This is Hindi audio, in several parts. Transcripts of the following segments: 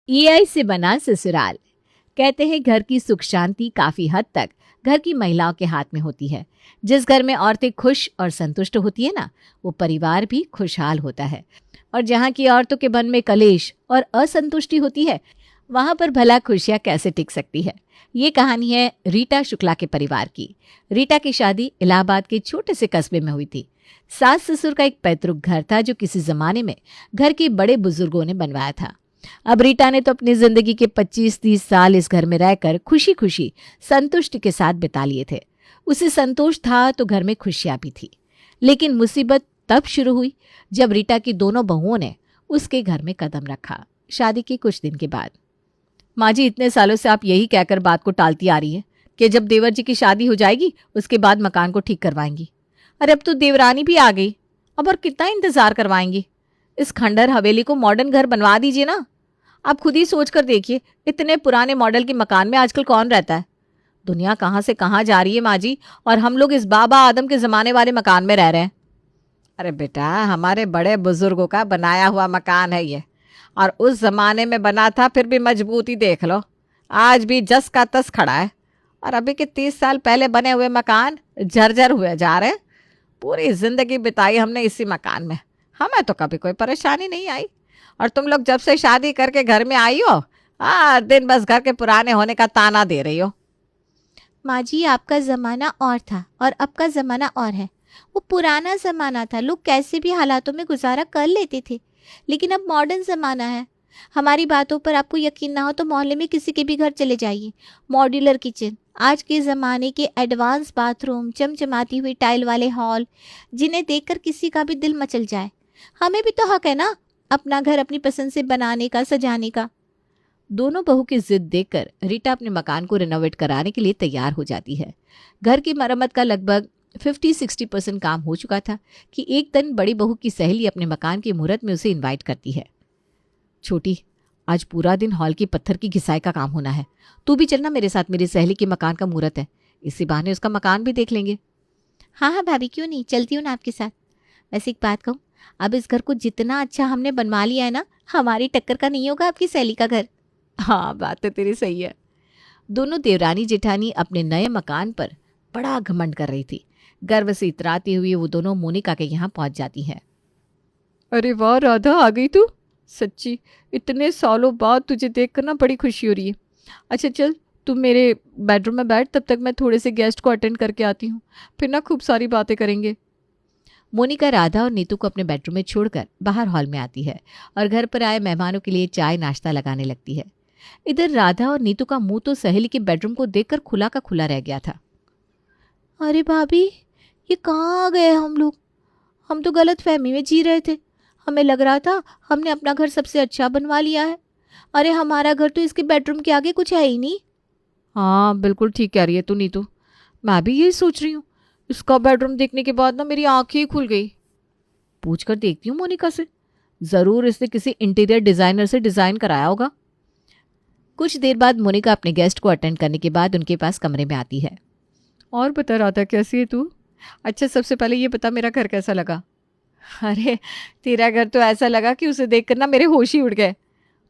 ईआई से बना ससुराल। कहते हैं घर की सुख शांति काफी हद तक घर की महिलाओं के हाथ में होती है। जिस घर में औरतें खुश और संतुष्ट होती है ना, वो परिवार भी खुशहाल होता है। और जहाँ की औरतों के मन में कलेश और असंतुष्टि होती है, वहां पर भला खुशियां कैसे टिक सकती है। ये कहानी है रीटा शुक्ला के परिवार की। रीटा की शादी इलाहाबाद के छोटे से कस्बे में हुई थी। सास ससुर का एक पैतृक घर था जो किसी जमाने में घर के बड़े बुजुर्गों ने बनवाया था। अब रीटा ने तो अपनी जिंदगी के 25-30 साल इस घर में रहकर खुशी खुशी संतुष्टि के साथ बिता लिए थे। उसे संतोष था तो घर में खुशियां भी थी। लेकिन मुसीबत तब शुरू हुई जब रीटा की दोनों बहुओं ने उसके घर में कदम रखा। शादी के कुछ दिन के बाद। माँ जी, इतने सालों से आप यही कहकर बात को टालती आ रही हैं कि जब देवर जी की शादी हो जाएगी उसके बाद मकान को ठीक करवाएंगी। अरे अब तो देवरानी भी आ गई, अब और कितना इंतजार करवाएंगी। इस खंडर हवेली को मॉडर्न घर बनवा दीजिए ना। आप खुद ही सोच कर देखिए, इतने पुराने मॉडल के मकान में आजकल कौन रहता है। दुनिया कहाँ से कहाँ जा रही है माँ जी, और हम लोग इस बाबा आदम के ज़माने वाले मकान में रह रहे हैं। अरे बेटा, हमारे बड़े बुजुर्गों का बनाया हुआ मकान है ये, और उस ज़माने में बना था, फिर भी मजबूती देख लो, आज भी जस का तस खड़ा है। और अभी के 30 साल पहले बने हुए मकान जर्जर हुए जा रहे हैं। पूरी जिंदगी बिताई हमने इसी मकान में, हमें तो कभी कोई परेशानी नहीं आई। और तुम लोग जब से शादी करके घर में आई हो, दिन बस घर के पुराने होने का ताना दे रही हो। माँ जी, आपका ज़माना और था और अब का ज़माना और है। वो पुराना ज़माना था, लोग कैसे भी हालातों में गुजारा कर लेते थे। लेकिन अब मॉडर्न ज़माना है। हमारी बातों पर आपको यकीन ना हो तो मोहल्ले में किसी के भी घर चले जाइए। मॉड्यूलर किचन, आज के ज़माने के एडवांस बाथरूम, चमचमाती हुई टाइल वाले हॉल, जिन्हें देखकर किसी का भी दिल मचल जाए। हमें भी तो हक है ना अपना घर अपनी पसंद से बनाने का, सजाने का। दोनों बहू की जिद देखकर रीटा अपने मकान को रिनोवेट कराने के लिए तैयार हो जाती है। घर की मरम्मत का लगभग 50-60% काम हो चुका था कि एक दिन बड़ी बहू की सहेली अपने मकान के मुहूर्त में उसे इनवाइट करती है। छोटी, आज पूरा दिन हॉल की पत्थर की घिसाई का काम होना है, तू भी चलना मेरे साथ। मेरी सहेली के मकान का मुहूर्त है, इसी बहाने उसका मकान भी देख लेंगे। हाँ हाँ भाभी, क्यों नहीं, चलती हूँ ना आपके साथ। वैसे एक बात कहूँ, अब इस घर को जितना अच्छा हमने बनवा लिया है ना, हमारी टक्कर का नहीं होगा आपकी सहेली का घर। हाँ, बात तो तेरी सही है। दोनों देवरानी जेठानी अपने नए मकान पर बड़ा घमंड कर रही थी। गर्व से इतराती हुई वो दोनों मोनिका के यहाँ पहुंच जाती हैं। अरे वाह राधा, आ गई तू। सच्ची इतने सालों बाद तुझे देखकर ना बड़ी खुशी हो रही है। अच्छा चल, तू मेरे बेडरूम में बैठ, तब तक मैं थोड़े से गेस्ट को अटेंड करके आती हूँ, फिर ना खूब सारी बातें करेंगे। मोनिका राधा और नीतू को अपने बेडरूम में छोड़कर बाहर हॉल में आती है और घर पर आए मेहमानों के लिए चाय नाश्ता लगाने लगती है। इधर राधा और नीतू का मुंह तो सहेली के बेडरूम को देखकर खुला का खुला रह गया था। अरे भाभी, ये कहाँ आ गए हम लोग। हम तो गलत फहमी में जी रहे थे। हमें लग रहा था हमने अपना घर सबसे अच्छा बनवा लिया है। अरे हमारा घर तो इसके बेडरूम के आगे कुछ है ही नहीं। हाँ बिल्कुल ठीक कह रही है तू नीतू, मैं भी यही सोच रही हूँ। इसका बेडरूम देखने के बाद ना मेरी आंखें ही खुल गई। पूछ कर देखती हूँ मोनिका से, जरूर इसने किसी इंटीरियर डिजाइनर से डिजाइन कराया होगा। कुछ देर बाद मोनिका अपने गेस्ट को अटेंड करने के बाद उनके पास कमरे में आती है। और बता राधा, कैसी है तू? अच्छा सबसे पहले ये बता, मेरा घर कैसा लगा? अरे तेरा घर तो ऐसा लगा कि उसे देखकर ना मेरे होश ही उड़ गए।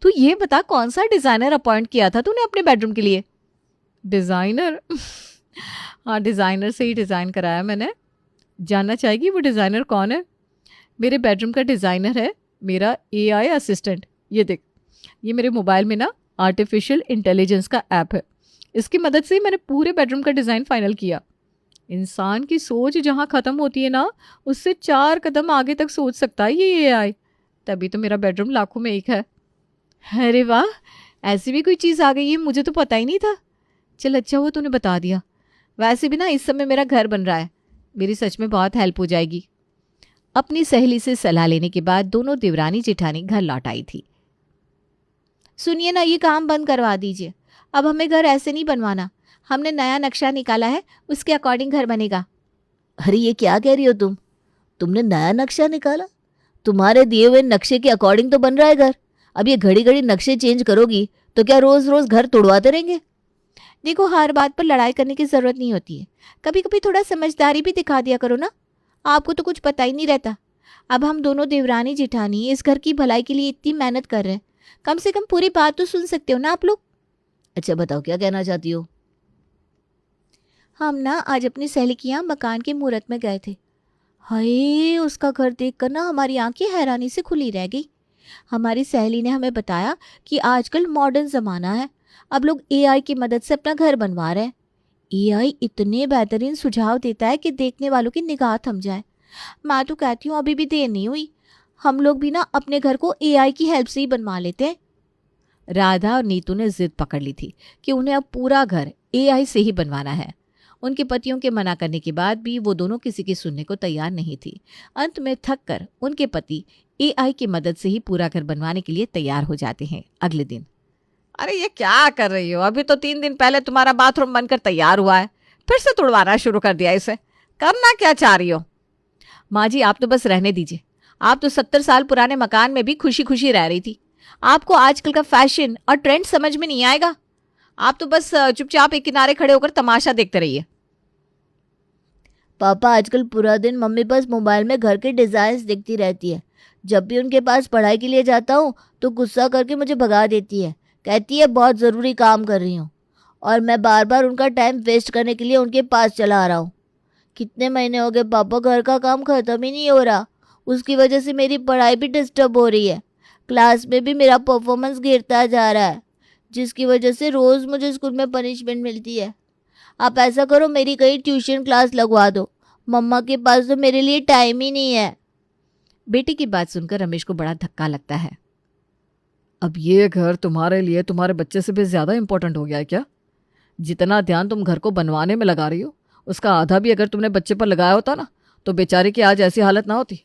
तू ये बता, कौन सा डिजाइनर अपॉइंट किया था तूने अपने बेडरूम के लिए? डिज़ाइनर? हाँ, डिज़ाइनर से ही डिज़ाइन कराया मैंने। जानना चाहेगी वो डिज़ाइनर कौन है? मेरे बेडरूम का डिज़ाइनर है मेरा एआई असिस्टेंट। ये देख, ये मेरे मोबाइल में ना आर्टिफिशियल इंटेलिजेंस का ऐप है। इसकी मदद से मैंने पूरे बेडरूम का डिज़ाइन फाइनल किया। इंसान की सोच जहाँ ख़त्म होती है ना, उससे 4 कदम आगे तक सोच सकता है ये एआई। तभी तो मेरा बेडरूम लाखों में एक है। अरे वाह, ऐसी भी कोई चीज़ आ गई है, मुझे तो पता ही नहीं था। चल अच्छा हुआ तूने बता दिया। वैसे भी ना इस समय मेरा घर बन रहा है, मेरी सच में बहुत हेल्प हो जाएगी। अपनी सहेली से सलाह लेने के बाद दोनों देवरानी जेठानी घर लौट आई थी। सुनिए ना, ये काम बंद करवा दीजिए। अब हमें घर ऐसे नहीं बनवाना। हमने नया नक्शा निकाला है, उसके अकॉर्डिंग घर बनेगा। अरे ये क्या कह रही हो तुम? तुमने नया नक्शा निकाला? तुम्हारे दिए हुए नक्शे के अकॉर्डिंग तो बन रहा है घर। अब ये घड़ी घड़ी नक्शे चेंज करोगी तो क्या रोज रोज घर तोड़वाते रहेंगे? देखो, हर बात पर लड़ाई करने की ज़रूरत नहीं होती है। कभी कभी थोड़ा समझदारी भी दिखा दिया करो ना। आपको तो कुछ पता ही नहीं रहता। अब हम दोनों देवरानी जेठानी इस घर की भलाई के लिए इतनी मेहनत कर रहे हैं, कम से कम पूरी बात तो सुन सकते हो ना आप लोग। अच्छा बताओ क्या कहना चाहती हो? हम ना आज अपनी सहेली के यहाँ मकान के मुहूर्त में गए थे। हाय, उसका घर देखकर ना हमारी आंखें हैरानी से खुली रह गई। हमारी सहेली ने हमें बताया कि आजकल मॉडर्न ज़माना है, अब लोग एआई की मदद से अपना घर बनवा रहे हैं। एआई इतने बेहतरीन सुझाव देता है कि देखने वालों की निगाह थम जाए। मैं तो कहती हूँ अभी भी देर नहीं हुई, हम लोग भी ना अपने घर को एआई की हेल्प से ही बनवा लेते हैं। राधा और नीतू ने जिद पकड़ ली थी कि उन्हें अब पूरा घर एआई से ही बनवाना है। उनके पतियों के मना करने के बाद भी वो दोनों किसी की सुनने को तैयार नहीं थी। अंत में थक कर उनके पति एआई की मदद से ही पूरा घर बनवाने के लिए तैयार हो जाते हैं। अगले दिन, अरे ये क्या कर रही हो? अभी तो 3 दिन पहले तुम्हारा बाथरूम बनकर तैयार हुआ है, फिर से तुड़वाना शुरू कर दिया इसे। करना क्या चाह रही हो? माँ जी आप तो बस रहने दीजिए। आप तो 70 साल पुराने मकान में भी खुशी खुशी रह रही थी। आपको आजकल का फैशन और ट्रेंड समझ में नहीं आएगा। आप तो बस चुपचाप एक किनारे खड़े होकर तमाशा देखते रहिए। पापा आजकल पूरा दिन मम्मी बस मोबाइल में घर के डिज़ाइंस देखती रहती है। जब भी उनके पास पढ़ाई के लिए जाता हूँ तो गुस्सा करके मुझे भगा देती है, कहती है बहुत ज़रूरी काम कर रही हूँ, और मैं बार बार उनका टाइम वेस्ट करने के लिए उनके पास चला आ रहा हूँ। कितने महीने हो गए पापा, घर का काम ख़त्म ही नहीं हो रहा। उसकी वजह से मेरी पढ़ाई भी डिस्टर्ब हो रही है, क्लास में भी मेरा परफॉर्मेंस गिरता जा रहा है, जिसकी वजह से रोज़ मुझे स्कूल में पनिशमेंट मिलती है। आप ऐसा करो, मेरी कहीं ट्यूशन क्लास लगवा दो, मम्मा के पास तो मेरे लिए टाइम ही नहीं है। बेटी की बात सुनकर रमेश को बड़ा धक्का लगता है। अब ये घर तुम्हारे लिए तुम्हारे बच्चे से भी ज़्यादा इम्पोर्टेंट हो गया है क्या? जितना ध्यान तुम घर को बनवाने में लगा रही हो, उसका आधा भी अगर तुमने बच्चे पर लगाया होता ना, तो बेचारे की आज ऐसी हालत ना होती।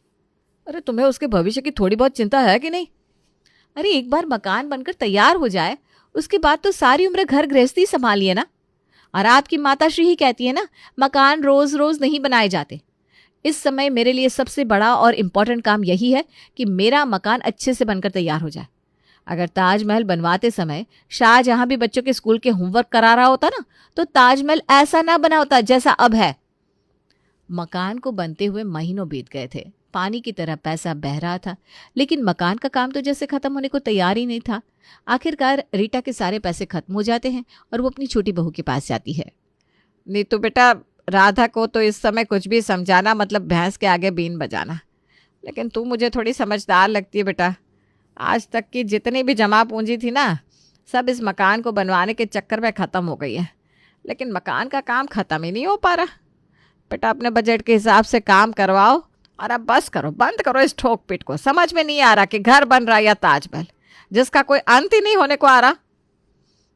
अरे तुम्हें उसके भविष्य की थोड़ी बहुत चिंता है कि नहीं? अरे एक बार मकान बनकर तैयार हो जाए, उसके बाद तो सारी उम्र घर गृहस्थी संभालिए ना। और आपकी माताश्री ही कहती है ना, मकान रोज रोज नहीं बनाए जाते। इस समय मेरे लिए सबसे बड़ा और इम्पोर्टेंट काम यही है कि मेरा मकान अच्छे से बनकर तैयार हो जाए। अगर ताजमहल बनवाते समय शाहजहां भी बच्चों के स्कूल के होमवर्क करा रहा होता ना, तो ताजमहल ऐसा ना बना होता जैसा अब है। मकान को बनते हुए महीनों बीत गए थे। पानी की तरह पैसा बह रहा था, लेकिन मकान का काम तो जैसे खत्म होने को तैयार ही नहीं था। आखिरकार रीटा के सारे पैसे खत्म हो जाते हैं और वो अपनी छोटी बहू के पास जाती है। नीतू बेटा, राधा को तो इस समय कुछ भी समझाना मतलब भैंस के आगे बीन बजाना। लेकिन तू मुझे थोड़ी समझदार लगती है बेटा। आज तक की जितनी भी जमा पूंजी थी ना, सब इस मकान को बनवाने के चक्कर में ख़त्म हो गई है। लेकिन मकान का काम ख़त्म ही नहीं हो पा रहा। बेटा अपने बजट के हिसाब से काम करवाओ और अब बस करो, बंद करो इस ठोक पीट को। समझ में नहीं आ रहा कि घर बन रहा या ताजमहल, जिसका कोई अंत ही नहीं होने को आ रहा।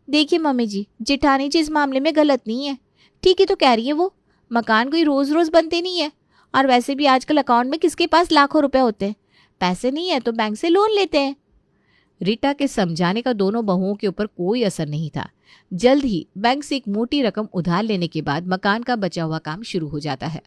देखिए मम्मी जी, जेठानी जी इस मामले में गलत नहीं है। ठीक ही तो कह रही है वो, मकान कोई रोज़ रोज़ बनते नहीं है। और वैसे भी आजकल अकाउंट में किसके पास लाखों रुपए होते हैं। पैसे नहीं है तो बैंक से लोन लेते हैं। रीटा के समझाने का दोनों बहुओं के ऊपर कोई असर नहीं था। जल्द ही बैंक से एक मोटी रकम उधार लेने के बाद मकान का बचा हुआ काम शुरू हो जाता है।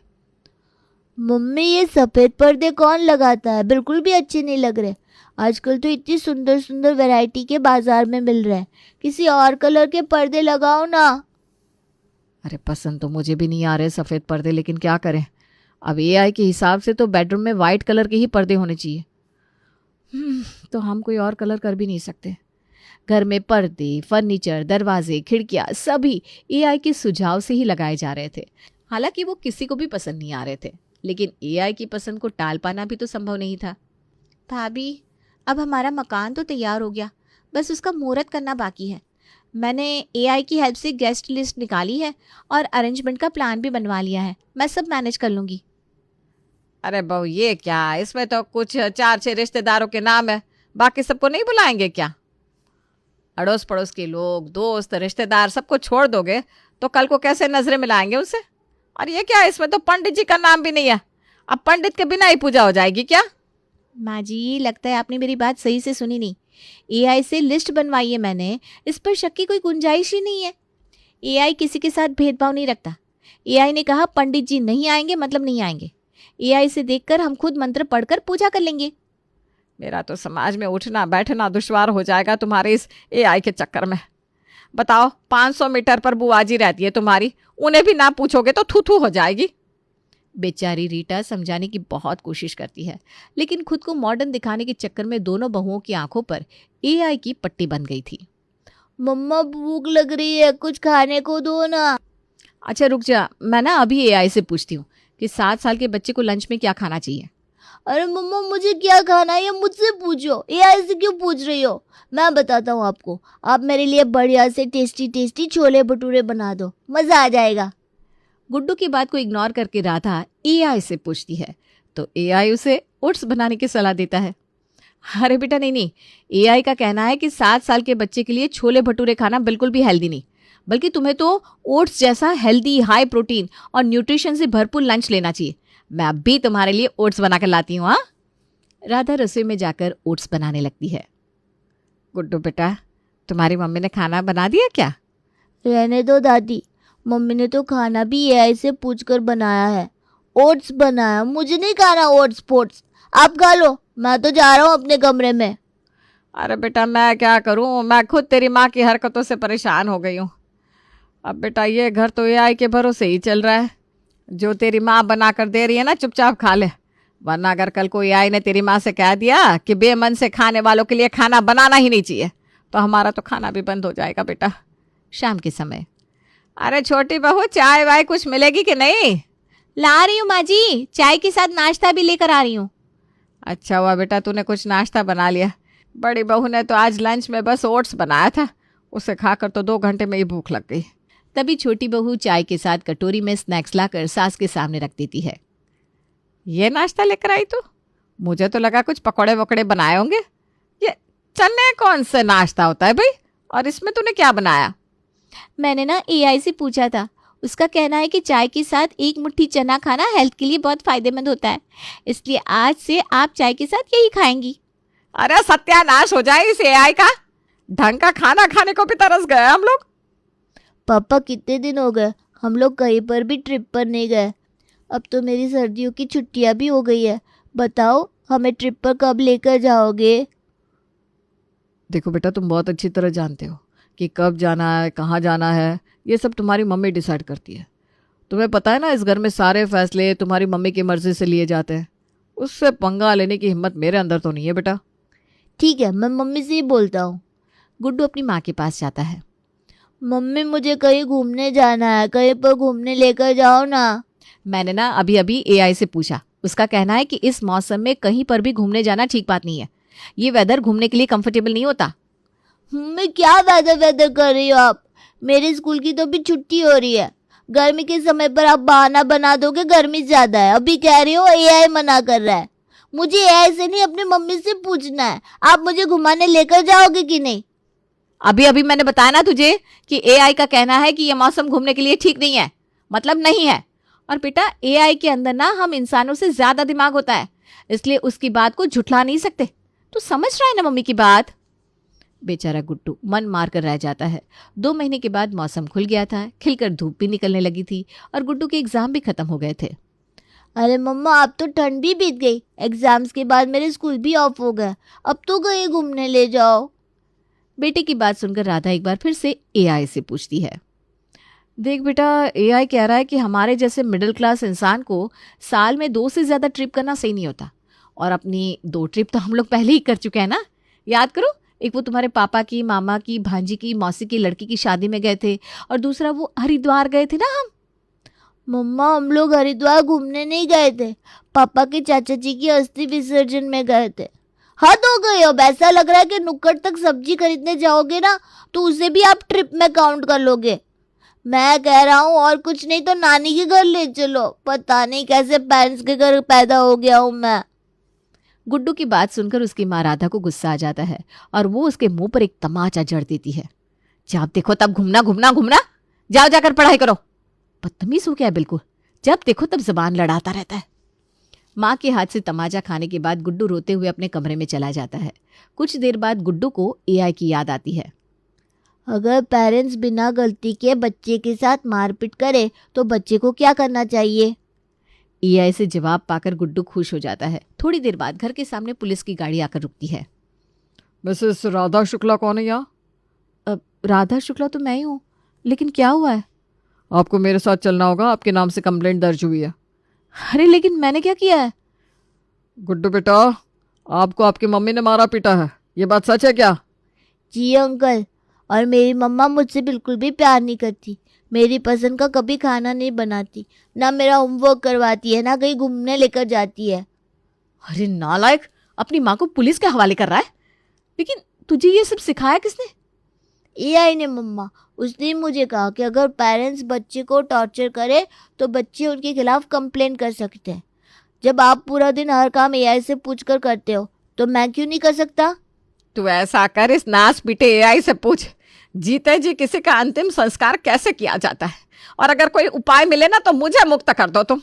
मम्मी ये सफ़ेद पर्दे कौन लगाता है? बिल्कुल भी अच्छे नहीं लग रहे। आजकल तो इतनी सुंदर सुंदर वैरायटी के बाजार में मिल रहे हैं, किसी और कलर के पर्दे लगाओ ना। अरे पसंद तो मुझे भी नहीं आ रहे सफ़ेद पर्दे, लेकिन क्या करें। अब एआई के हिसाब से तो बेडरूम में वाइट कलर के ही पर्दे होने चाहिए। तो हम कोई और कलर कर भी नहीं सकते। घर में पर्दे, फर्नीचर, दरवाजे, खिड़कियां सभी एआई के सुझाव से ही लगाए जा रहे थे। हालांकि वो किसी को भी पसंद नहीं आ रहे थे, लेकिन एआई की पसंद को टाल पाना भी तो संभव नहीं था। भाभी, अब हमारा मकान तो तैयार हो गया, बस उसका मुहूर्त करना बाकी है। मैंने एआई की हेल्प से गेस्ट लिस्ट निकाली है और अरेंजमेंट का प्लान भी बनवा लिया है। मैं सब मैनेज कर लूँगी। अरे बहू ये क्या, इसमें तो कुछ 4-6 रिश्तेदारों के नाम है, बाकी सबको नहीं बुलाएंगे क्या? अड़ोस पड़ोस के लोग, दोस्त, रिश्तेदार सबको छोड़ दोगे तो कल को कैसे नजरें मिलाएंगे उनसे? और ये क्या, इसमें तो पंडित जी का नाम भी नहीं है। अब पंडित के बिना ही पूजा हो जाएगी क्या? माँ जी, लगता है आपने मेरी बात सही से सुनी नहीं। एआई से लिस्ट बनवाई है मैंने, इस पर शक की कोई गुंजाइश ही नहीं है। एआई किसी के साथ भेदभाव नहीं रखता। एआई ने कहा पंडित जी नहीं आएंगे मतलब नहीं आएंगे। एआई से देखकर हम खुद मंत्र पढ़कर पूजा कर लेंगे। मेरा तो समाज में उठना बैठना दुश्वार हो जाएगा तुम्हारे इस एआई के चक्कर में। बताओ, 500 मीटर पर बुआ जी रहती है तुम्हारी, उन्हें भी ना पूछोगे तो थू थू हो जाएगी। बेचारी रीटा समझाने की बहुत कोशिश करती है, लेकिन खुद को मॉडर्न दिखाने के चक्कर में दोनों बहुओं की आंखों पर एआई की पट्टी बन गई थी। मम्मा भूख लग रही है, कुछ खाने को दो ना। अच्छा रुक जा, मैं ना अभी एआई से पूछती हूँ कि 7 साल के बच्चे को लंच में क्या खाना चाहिए। अरे मम्मा मुझे क्या खाना है ये मुझसे पूछो, एआई से क्यों पूछ रही हो? मैं बताता हूँ आपको, आप मेरे लिए बढ़िया से टेस्टी टेस्टी छोले भटूरे बना दो, मज़ा आ जाएगा। गुड्डू की बात को इग्नोर करके राधा एआई से पूछती है तो एआई उसे ओट्स बनाने की सलाह देता है। अरे बेटा नहीं, एआई का कहना है कि 7 साल के बच्चे के लिए छोले भटूरे खाना बिल्कुल भी हेल्दी नहीं, बल्कि तुम्हें तो ओट्स जैसा हेल्दी, हाई प्रोटीन और न्यूट्रिशन से भरपूर लंच लेना चाहिए। मैं अभी तुम्हारे लिए ओट्स बना कर लाती हूँ। हाँ, राधा रसोई में जाकर ओट्स बनाने लगती है। गुड्डू बेटा, तुम्हारी मम्मी ने खाना बना दिया क्या? रहने दो दादी, मम्मी ने तो खाना भी एआई से पूछकर बनाया है। ओट्स बनाया, मुझे नहीं खाना ओट्स पोट्स, आप खा लो, मैं तो जा रहा हूँ अपने कमरे में। अरे बेटा मैं क्या करूं, मैं खुद तेरी माँ की हरकतों से परेशान हो गई हूँ। अब बेटा ये घर तो एआई के भरोसे ही चल रहा है। जो तेरी माँ बना कर दे रही है ना, चुपचाप खा ले, वरना अगर कल को एआई ने तेरी माँ से कह दिया कि बेमन से खाने वालों के लिए खाना बनाना ही नहीं चाहिए, तो हमारा तो खाना भी बंद हो जाएगा बेटा। शाम के समय अरे छोटी बहू, चाय वाय कुछ मिलेगी कि नहीं? ला रही हूँ माँ जी, चाय के साथ नाश्ता भी लेकर आ रही हूँ। अच्छा हुआ बेटा तूने कुछ नाश्ता बना लिया। बड़ी बहू ने तो आज लंच में बस ओट्स बनाया था, उसे खाकर तो 2 घंटे में ही भूख लग गई। तभी छोटी बहू चाय के साथ कटोरी में स्नैक्स लाकर सास के सामने रख देती है। ये नाश्ता लेकर आई तू? मुझे तो लगा कुछ पकौड़े वकड़े बनाए होंगे। ये चने कौन सा नाश्ता होता है भाई, और इसमें तूने क्या बनाया? मैंने ना एआई से पूछा था, उसका कहना है कि चाय के साथ 1 मुट्ठी चना खाना हेल्थ के लिए बहुत फायदेमंद होता है, इसलिए आज से आप चाय के साथ यही खाएंगी। अरे सत्यानाश हो जाए इस एआई का, ढंग का खाना खाने को भी तरस गए हम लोग। पापा कितने दिन हो गए हम लोग कहीं पर भी ट्रिप पर नहीं गए। अब तो मेरी सर्दियों की छुट्टियां भी हो गई है, बताओ हमें ट्रिप पर कब लेकर जाओगे? देखो बेटा, तुम बहुत अच्छी तरह जानते हो कि कब जाना है, कहाँ जाना है, ये सब तुम्हारी मम्मी डिसाइड करती है। तुम्हें पता है ना, इस घर में सारे फैसले तुम्हारी मम्मी की मर्जी से लिए जाते हैं। उससे पंगा लेने की हिम्मत मेरे अंदर तो नहीं है बेटा। ठीक है, मैं मम्मी से ही बोलता हूँ। गुड्डू अपनी माँ के पास जाता है। मम्मी मुझे कहीं घूमने जाना है, कहीं पर घूमने लेकर जाओ ना। मैंने ना अभी अभी एआई से पूछा, उसका कहना है कि इस मौसम में कहीं पर भी घूमने जाना ठीक बात नहीं है। ये वेदर घूमने के लिए कंफर्टेबल नहीं होता। मम्मी क्या वेदर कर रही हो आप? मेरे स्कूल की तो अभी छुट्टी हो रही है। गर्मी के समय पर आप बहाना बना दोगे गर्मी ज्यादा है, अभी कह रही हो एआई मना कर रहा है। मुझे एआई से नहीं अपनी मम्मी से पूछना है, आप मुझे घुमाने लेकर जाओगे कि नहीं? अभी अभी मैंने बताया ना तुझे कि एआई का कहना है कि ये मौसम घूमने के लिए ठीक नहीं है, मतलब नहीं है। और बेटा एआई के अंदर ना हम इंसानों से ज्यादा दिमाग होता है, इसलिए उसकी बात को झुठला नहीं सकते। तू समझ रहा है ना मम्मी की बात? बेचारा गुड्डू मन मार कर रह जाता है। 2 महीने के बाद मौसम खुल गया था, खिलकर धूप भी निकलने लगी थी और गुड्डू के एग्जाम भी खत्म हो गए थे। अरे मम्मा अब तो ठंड भी बीत गई, एग्जाम्स के बाद मेरे स्कूल भी ऑफ हो गया, अब तो कहीं घूमने ले जाओ। बेटे की बात सुनकर राधा एक बार फिर से एआई से पूछती है। देख बेटा, एआई कह रहा है कि हमारे जैसे मिडिल क्लास इंसान को साल में 2 से ज़्यादा ट्रिप करना सही नहीं होता। और अपनी 2 ट्रिप तो हम लोग पहले ही कर चुके हैं ना, याद करो। एक वो तुम्हारे पापा की, मामा की, भांजी की, मौसी की लड़की की शादी में गए थे, और दूसरा वो हरिद्वार गए थे ना हम। मम्मा हम लोग हरिद्वार घूमने नहीं गए थे, पापा के चाचा जी की अस्थि विसर्जन में गए थे। हद हो गई, अब ऐसा लग रहा है कि नुक्कड़ तक सब्जी खरीदने जाओगे ना तो उसे भी आप ट्रिप में काउंट कर लोगे। मैं कह रहा हूँ और कुछ नहीं तो नानी के घर ले चलो, पता नहीं कैसे पेरेंट्स के घर पैदा हो गया हूँ मैं। गुड्डू की बात सुनकर उसकी माँ राधा को गुस्सा आ जाता है और वो उसके मुंह पर एक तमाचा जड़ देती है। जब देखो तब घूमना घूमना घूमना, जाओ जाकर पढ़ाई करो। बदतमीज हो गया बिल्कुल, जब देखो तब जबान लड़ाता रहता है। माँ के हाथ से तमाचा खाने के बाद गुड्डू रोते हुए अपने कमरे में चला जाता है। कुछ देर बाद गुड्डू को एआई की याद आती है। अगर पेरेंट्स बिना गलती के बच्चे के साथ मारपीट करे तो बच्चे को क्या करना चाहिए? एआई से जवाब पाकर गुड्डू खुश हो जाता है। थोड़ी देर बाद घर के सामने पुलिस की गाड़ी आकर रुकती है। मिसेस राधा शुक्ला कौन है यहाँ? राधा शुक्ला तो मैं ही हूँ, लेकिन क्या हुआ है? आपको मेरे साथ चलना होगा, आपके नाम से कंप्लेंट दर्ज हुई है। अरे लेकिन मैंने क्या किया है? गुड्डू बेटा, आपको आपकी मम्मी ने मारा पीटा है, ये बात सच है क्या? जी अंकल, और मेरी मम्मा मुझसे बिल्कुल भी प्यार नहीं करती, मेरी पसंद का कभी खाना नहीं बनाती, ना मेरा होमवर्क करवाती है, ना कहीं घूमने लेकर जाती है। अरे नालायक, अपनी माँ को पुलिस के हवाले कर रहा है। लेकिन तुझे ये सब सिखाया किसने? एआई ने मम्मा। उसने ही मुझे कहा कि अगर पेरेंट्स बच्चे को टॉर्चर करे तो बच्चे उनके खिलाफ कंप्लेन कर सकते हैं। जब आप पूरा दिन हर काम एआई से पूछ कर करते हो तो मैं क्यों नहीं कर सकता? तू ऐसा कर, इस नाच पीटे एआई से पूछ, जीते जी किसी का अंतिम संस्कार कैसे किया जाता है, और अगर कोई उपाय मिले ना तो मुझे मुक्त कर दो तुम।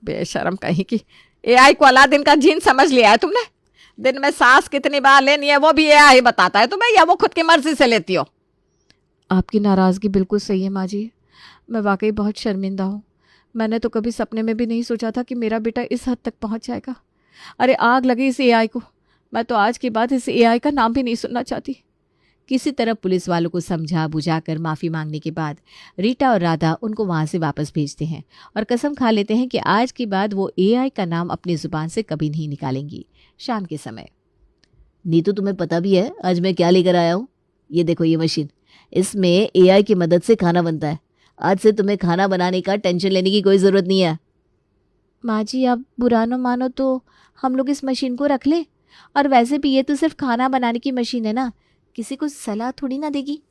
बेशरम कहीं की, एआई को अलादीन का जीन समझ लिया है तुमने। दिन में सांस कितनी बार लेनी है वो भी एआई बताता है तुम्हें, या वो खुद की मर्जी से लेती हो? आपकी नाराज़गी बिल्कुल सही है माँ जी, मैं वाकई बहुत शर्मिंदा हूँ। मैंने तो कभी सपने में भी नहीं सोचा था कि मेरा बेटा इस हद तक पहुँच जाएगा। अरे आग लगी इस एआई को, मैं तो आज के बाद इस एआई का नाम भी नहीं सुनना चाहती। किसी तरह पुलिस वालों को समझा बुझाकर माफ़ी मांगने के बाद रीटा और राधा उनको वहाँ से वापस भेजते हैं और कसम खा लेते हैं कि आज के बाद वो एआई का नाम अपनी ज़ुबान से कभी नहीं निकालेंगी। शाम के समय, नीतू, तुम्हें पता भी है आज मैं क्या लेकर आया हूँ? ये देखो, ये मशीन, इसमें एआई की मदद से खाना बनता है। आज से तुम्हें खाना बनाने का टेंशन लेने की कोई ज़रूरत नहीं है। माँ जी, आप बुरा न मानो तो हम लोग इस मशीन को रख लें। और वैसे भी ये तो सिर्फ खाना बनाने की मशीन है ना, किसी को सलाह थोड़ी ना देगी।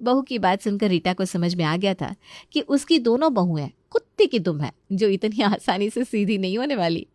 बहू की बात सुनकर रीटा को समझ में आ गया था कि उसकी दोनों बहुएं कुत्ते की दुम है जो इतनी आसानी से सीधी नहीं होने वाली।